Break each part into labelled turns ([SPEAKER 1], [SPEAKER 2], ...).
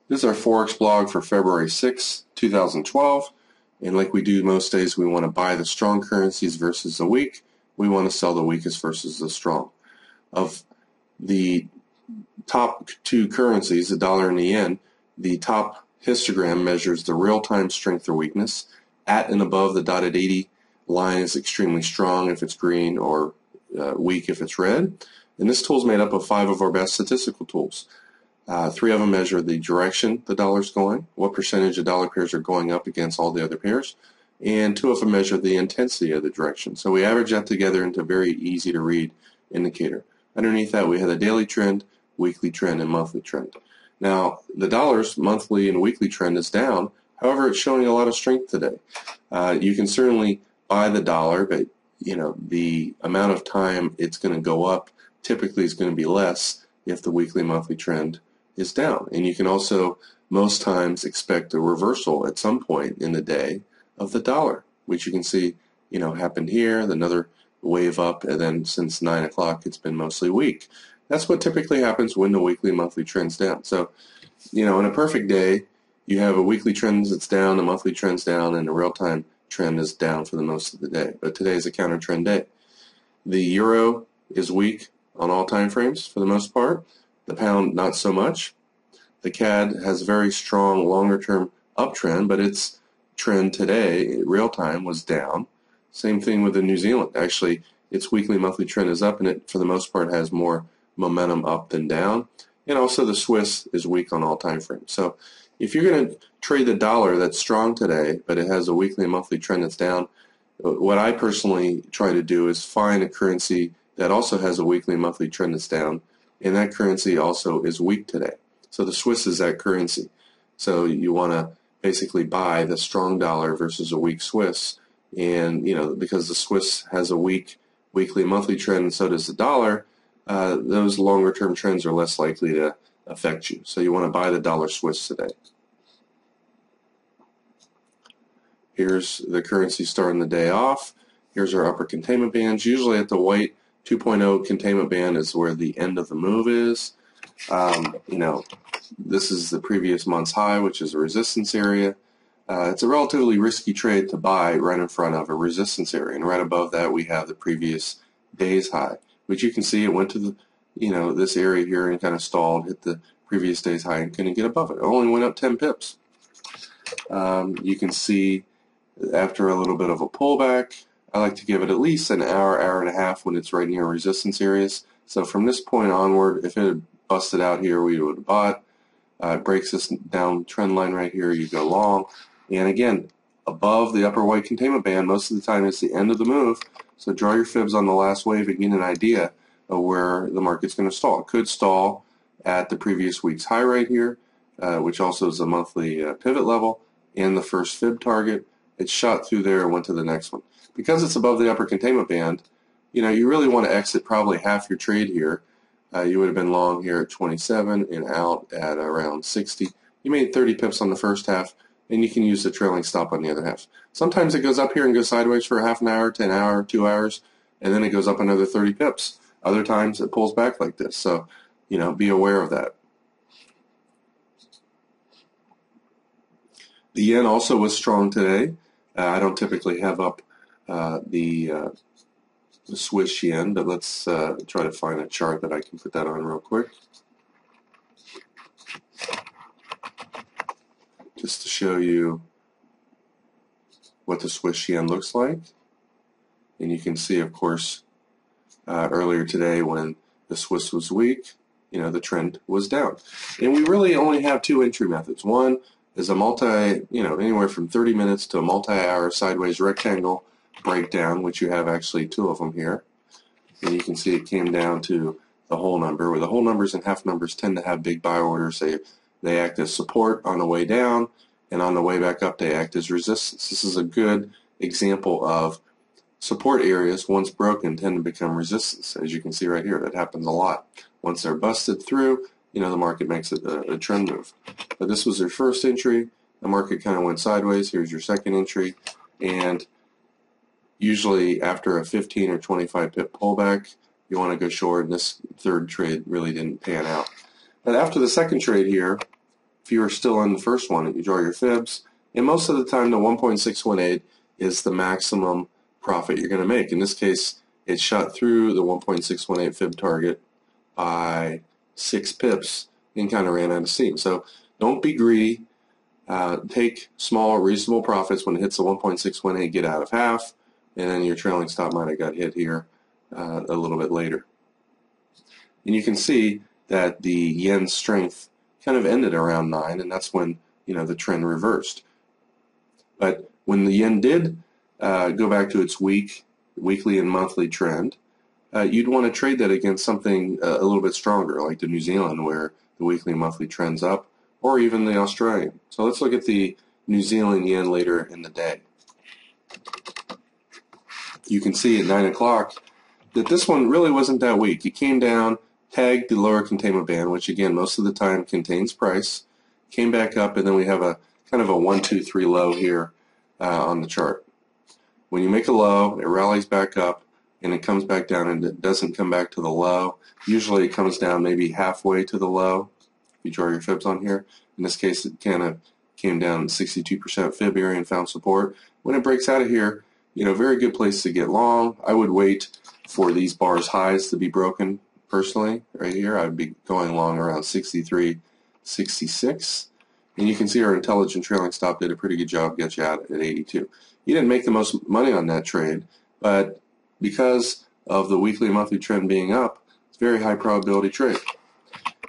[SPEAKER 1] This is our Forex blog for February 6, 2012. And like we do most days, we want to buy the strong currencies versus the weak. We want to sell the weakest versus the strong. Of the top two currencies, the dollar and the yen, the top histogram measures the real-time strength or weakness. At and above the dotted 80 line is extremely strong if it's green, or weak if it's red. And this tool is made up of 5 of our best statistical tools. 3 of them measure the direction the dollar's going, what percentage of dollar pairs are going up against all the other pairs, and 2 of them measure the intensity of the direction. So we average that together into a very easy to read indicator. Underneath that we have the daily trend, weekly trend, and monthly trend. Now the dollar's monthly and weekly trend is down, however it's showing a lot of strength today. You can certainly buy the dollar, but the amount of time it's going to go up typically is going to be less if the weekly monthly trend is down. And you can also most times expect a reversal at some point in the day of the dollar, which you can see happened here, another wave up, and then since 9 o'clock it's been mostly weak. That's what typically happens when the weekly monthly trend's down. So in a perfect day you have a weekly trend that's down, the monthly trend's down, and the real-time trend is down for the most of the day. But today is a counter trend day. The euro is weak on all time frames for the most part. The pound not so much. The CAD has a very strong longer term uptrend, but its trend today, real time, was down. Same thing with the New Zealand. Actually, its weekly monthly trend is up, and it for the most part has more momentum up than down. And also the Swiss is weak on all time frames. So if you're going to trade the dollar that's strong today, but it has a weekly and monthly trend that's down, what I personally try to do is find a currency that also has a weekly and monthly trend that's down, and that currency also is weak today. So the Swiss is that currency. So you want to basically buy the strong dollar versus a weak Swiss, and because the Swiss has a weak weekly and monthly trend, and so does the dollar, those longer term trends are less likely to affect you. So you want to buy the dollar Swiss today. Here's the currency starting the day off. Here's our upper containment bands. Usually at the white 2.0 containment band is where the end of the move is. This is the previous month's high, which is a resistance area. It's a relatively risky trade to buy right in front of a resistance area, and right above that we have the previous day's high, which you can see it went to the this area here and kind of stalled, hit the previous day's high and couldn't get above it. It only went up 10 pips. You can see after a little bit of a pullback, I like to give it at least an hour, hour and a half when it's right near resistance areas. So from this point onward, if it had busted out here, we would have bought. It breaks this down trend line right here, you go long. And again, above the upper white containment band, most of the time it's the end of the move. So draw your fibs on the last wave and get an idea of where the market's going to stall. It could stall at the previous week's high right here, which also is a monthly pivot level, and the first fib target. It shot through there and went to the next one. Because it's above the upper containment band, you really want to exit probably half your trade here. You would have been long here at 27 and out at around 60. You made 30 pips on the first half, and you can use the trailing stop on the other half. Sometimes it goes up here and goes sideways for half an hour, 10 hour, 2 hours, and then it goes up another 30 pips. Other times it pulls back like this, so be aware of that. The yen also was strong today. I don't typically have up the Swiss yen, but let's try to find a chart that I can put that on real quick, just to show you what the Swiss yen looks like. And you can see, of course, earlier today when the Swiss was weak, the trend was down. And we really only have 2 entry methods. One is a anywhere from 30 minutes to a multi-hour sideways rectangle breakdown, which you have actually 2 of them here. And you can see it came down to the whole number, where the whole numbers and half numbers tend to have big buy orders. They act as support on the way down, and on the way back up they act as resistance. This is a good example of support areas, once broken, tend to become resistance. As you can see right here, that happens a lot. Once they're busted through, the market makes it a trend move. But this was their first entry. The market kind of went sideways. Here's your second entry. And usually after a 15 or 25 pip pullback, you want to go short, and this third trade really didn't pan out. But after the second trade here, if you are still in the first one, you draw your fibs, and most of the time the 1.618 is the maximum profit you're going to make. In this case, it shot through the 1.618 fib target by 6 pips and kind of ran out of steam. So don't be greedy. Take small, reasonable profits. When it hits the 1.618, get out of half, and then your trailing stop might have got hit here a little bit later. And you can see that the yen's strength kind of ended around 9, and that's when the trend reversed. But when the yen did go back to its weekly and monthly trend, you'd want to trade that against something a little bit stronger, like the New Zealand, where the weekly and monthly trend's up, or even the Australian. So let's look at the New Zealand yen later in the day. You can see at 9 o'clock that this one really wasn't that weak. It came down, tagged the lower containment band, which again most of the time contains price, came back up, and then we have a kind of a 1, 2, 3 low here on the chart. When you make a low, it rallies back up, and it comes back down, and it doesn't come back to the low. Usually it comes down maybe halfway to the low. If you draw your fibs on here, in this case it kind of came down 62% fib area and found support. When it breaks out of here, very good place to get long. I would wait for these bars highs to be broken personally. Right here, I'd be going long around 63, 66. And you can see our intelligent trailing stop did a pretty good job, get you out at 82. You didn't make the most money on that trade, but because of the weekly and monthly trend being up, it's a very high probability trade.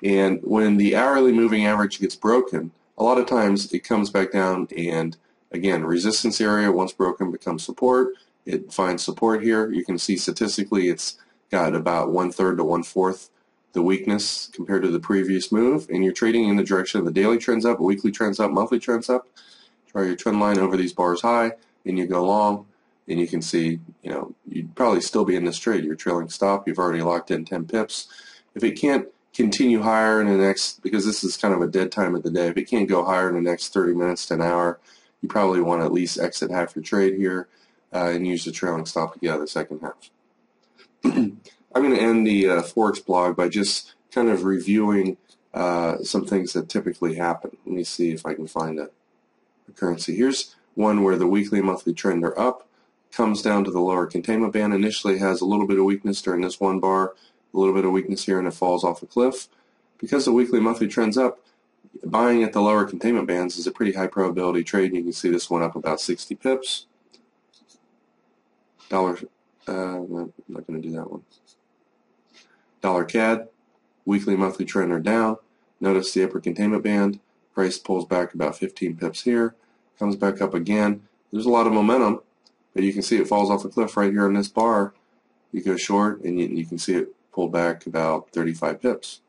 [SPEAKER 1] And when the hourly moving average gets broken, a lot of times it comes back down, and again, resistance area once broken becomes support. It finds support here. You can see statistically it's got about 1/3 to 1/4 the weakness compared to the previous move, and you're trading in the direction of the daily trends up, weekly trends up, monthly trends up. Draw your trend line over these bars high, and you go long, and you can see, you'd probably still be in this trade. You're trailing stop. You've already locked in 10 pips. If it can't continue higher in the next, because this is kind of a dead time of the day, if it can't go higher in the next 30 minutes to an hour, you probably want to at least exit half your trade here and use the trailing stop to get out of the second half. I'm going to end the Forex blog by just kind of reviewing some things that typically happen. Let me see if I can find a currency. Here's one where the weekly and monthly trend are up, comes down to the lower containment band, initially has a little bit of weakness during this one bar, a little bit of weakness here, and it falls off a cliff. Because the weekly and monthly trend's up, buying at the lower containment bands is a pretty high probability trade. You can see this one up about 60 pips. I'm not going to do that one. Dollar CAD, weekly monthly trend are down. Notice the upper containment band. Price pulls back about 15 pips here. Comes back up again. There's a lot of momentum, but you can see it falls off a cliff right here on this bar. You go short, and you can see it pull back about 35 pips.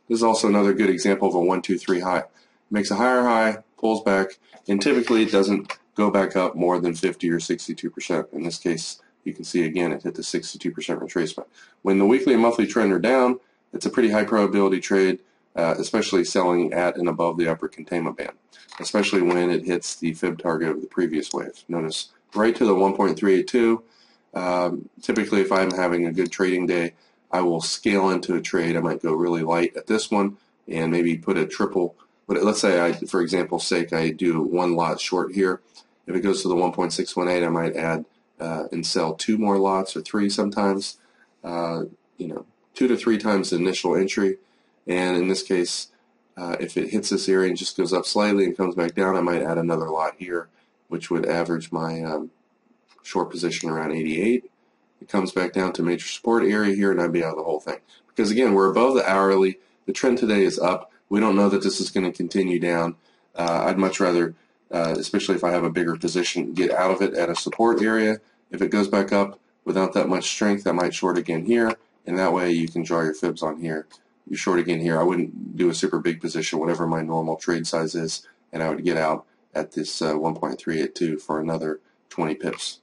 [SPEAKER 1] This is also another good example of a 1, 2, 3 high. It makes a higher high, pulls back, and typically it doesn't go back up more than 50 or 62%. In this case, you can see again it hit the 62% retracement. When the weekly and monthly trend are down, it's a pretty high probability trade, especially selling at and above the upper containment band, especially when it hits the fib target of the previous wave. Notice right to the 1.382. Typically, if I'm having a good trading day, I will scale into a trade. I might go really light at this one and maybe put a triple. But let's say, for example's sake, I do one lot short here. If it goes to the 1.618, I might add and sell 2 more lots, or 3 sometimes. 2 to 3 times the initial entry. And in this case, if it hits this area and just goes up slightly and comes back down, I might add another lot here, which would average my short position around 88. It comes back down to major support area here, and I'd be out of the whole thing. Because again, we're above the hourly. The trend today is up. We don't know that this is going to continue down. I'd much rather, especially if I have a bigger position, get out of it at a support area. If it goes back up without that much strength, I might short again here, and that way you can draw your fibs on here. You short again here. I wouldn't do a super big position, whatever my normal trade size is, and I would get out at this 1.382 for another 20 pips.